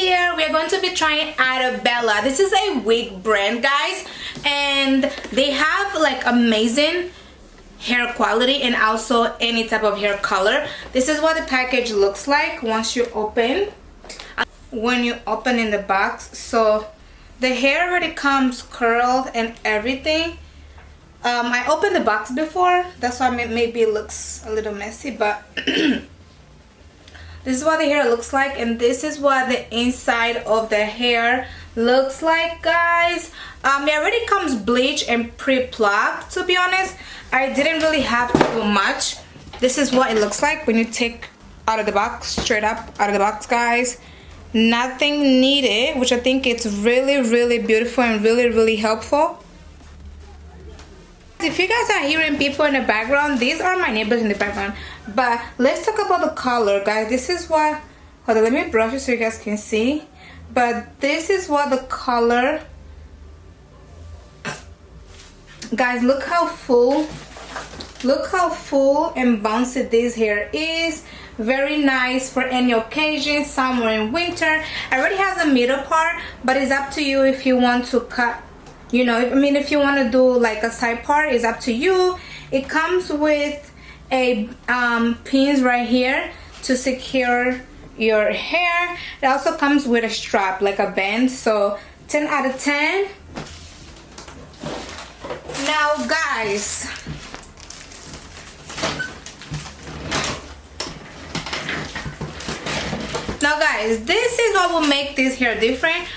here we are going to be trying Arabella. This is a wig brand, guys, and they have like amazing hair quality and also any type of hair color. This is what the package looks like once you open. When you open in the box, so the hair already comes curled and everything. I opened the box before, that's why maybe it looks a little messy, but this is what the hair looks like, and this is what the inside of the hair looks like, guys. It already comes bleached and pre-plucked. To be honest, I didn't really have to do much. This is what it looks like when you take out of the box, straight up out of the box, guys. Nothing needed, which I think it's really beautiful and really helpful. If you guys are hearing people in the background, these are my neighbors in the background. But let's talk about the color, guys. This is what, hold on, let me brush it so you guys can see. But this is what the color, guys, look how full and bouncy this hair is. Very nice for any occasion, summer and winter. It already has a middle part, but it's up to you if you want to cut, you know, I mean, if you want to do like a side part, it's up to you. It comes with a pins right here to secure your hair. It also comes with a strap, like a band. So 10 out of 10. Now, guys, this is what will make this hair different.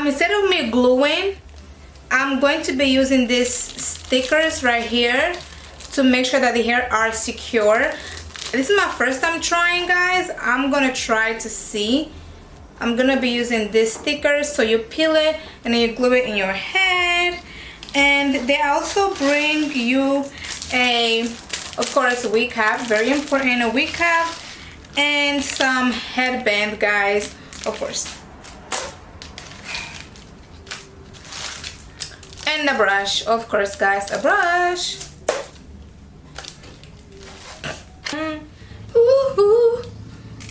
Instead of me gluing, I'm going to be using these stickers right here to make sure that the hair are secure. This is my first time trying, guys. I'm gonna try to see. I'm gonna be using these stickers, so you peel it and then you glue it in your head. And they also bring you a, of course, a wig cap, very important, a wig cap, and some headband, guys, of course. And a brush, of course, guys, a brush.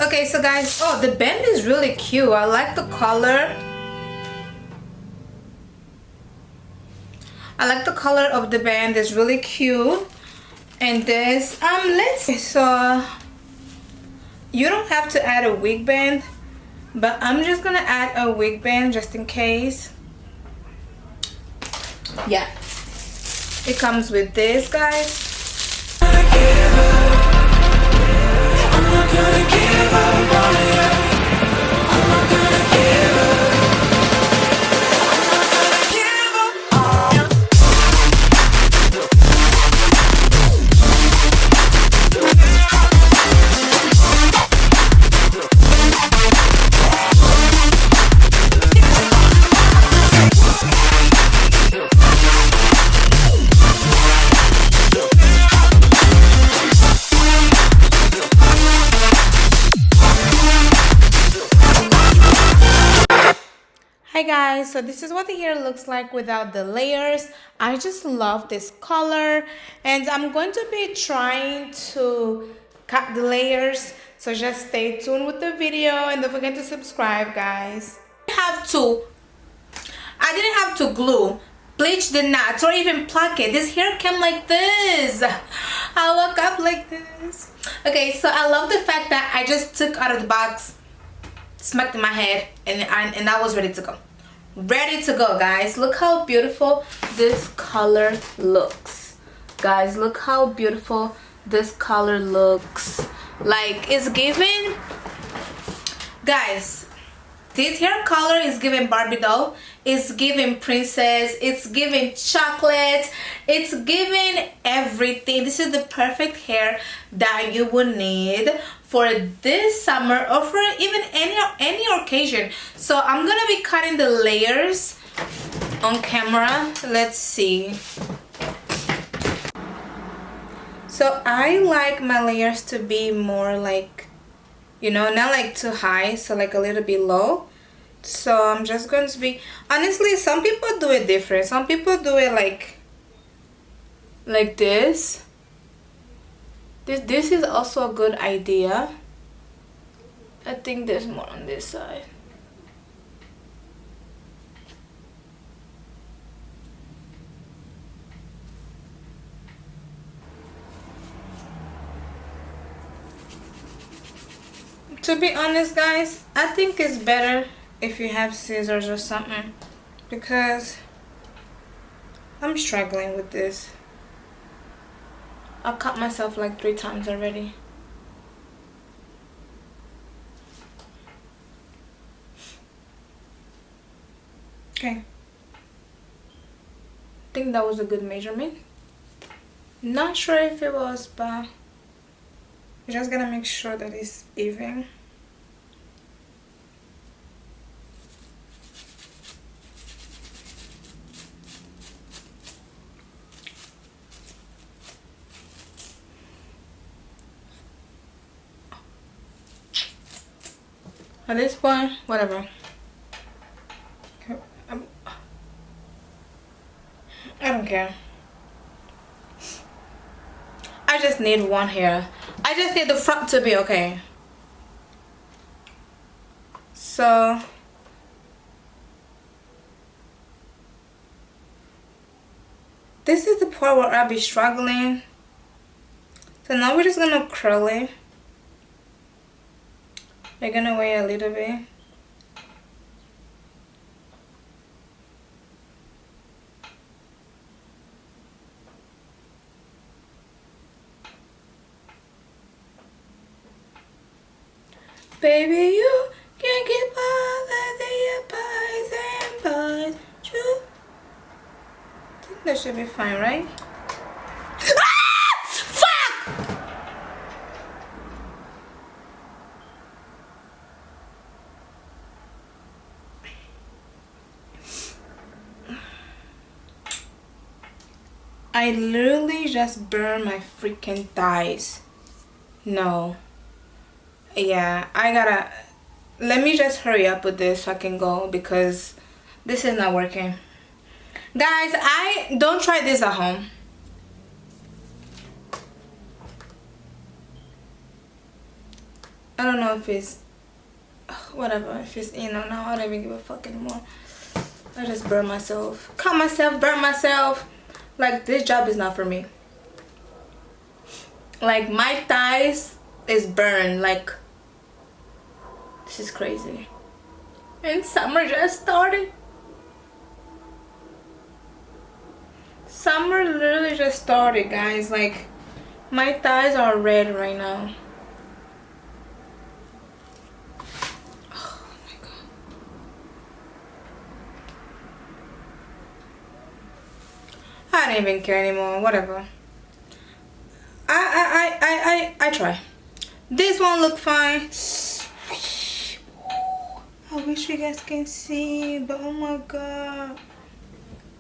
Okay, so guys, oh, the band is really cute. I like the color. I like the color of the band. It's really cute. And this, let's see. So you don't have to add a wig band, but I'm just gonna add a wig band just in case. Yeah, it comes with this, guys. Hi guys, so this is what the hair looks like without the layers. I just love this color, and I'm going to be trying to cut the layers, so just stay tuned with the video and don't forget to subscribe, guys. I didn't have to glue, bleach the knots, or even pluck it. This hair came like this. I woke up like this. Okay, so I love the fact that I just took out of the box, smacked in my head, and I was ready to go. Ready to go, guys. Look how beautiful this color looks, guys. Look how beautiful this color looks. Like, it's giving, guys, this hair color is giving Barbie doll, it's giving princess, it's giving chocolate, it's giving everything. This is the perfect hair that you would need for this summer or for even any occasion. So I'm gonna be cutting the layers on camera. Let's see. So I like my layers to be more like, you know, not like too high, so like a little bit low. So I'm just going to be, honestly, some people do it different. Some people do it like this. This is also a good idea. I think there's more on this side. To be honest, guys, I think it's better if you have scissors or something, because I'm struggling with this. I cut myself like 3 times already. Okay. I think that was a good measurement. Not sure if it was, but you just gotta make sure that it's even. At this point, whatever. I don't care. I just need one hair. I just need the front to be okay. So this is the part where I'll be struggling. So now we're just gonna curl it. We're gonna wait a little bit. Baby, you can keep all of the pies and pies. True. I think that should be fine, right? Ah! Fuck! I literally just burned my freaking thighs. No. Yeah, I gotta, let me just hurry up with this so I can go, because this is not working. Guys, I don't try this at home. I don't know if it's whatever, if it's in or not. I don't even give a fuck anymore. I just burn myself, cut myself, burn myself. Like, this job is not for me. Like, my thighs is burned. Like, this is crazy. And summer just started. Summer literally just started, guys. Like, my thighs are red right now. Oh my god. I don't even care anymore. Whatever. I try. This one look fine. I wish you guys can see, but oh my god.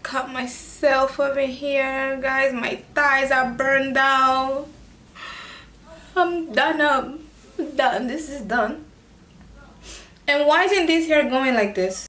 Cut myself over here, guys. My thighs are burned out. I'm done up. Done. This is done. And why isn't this hair going like this?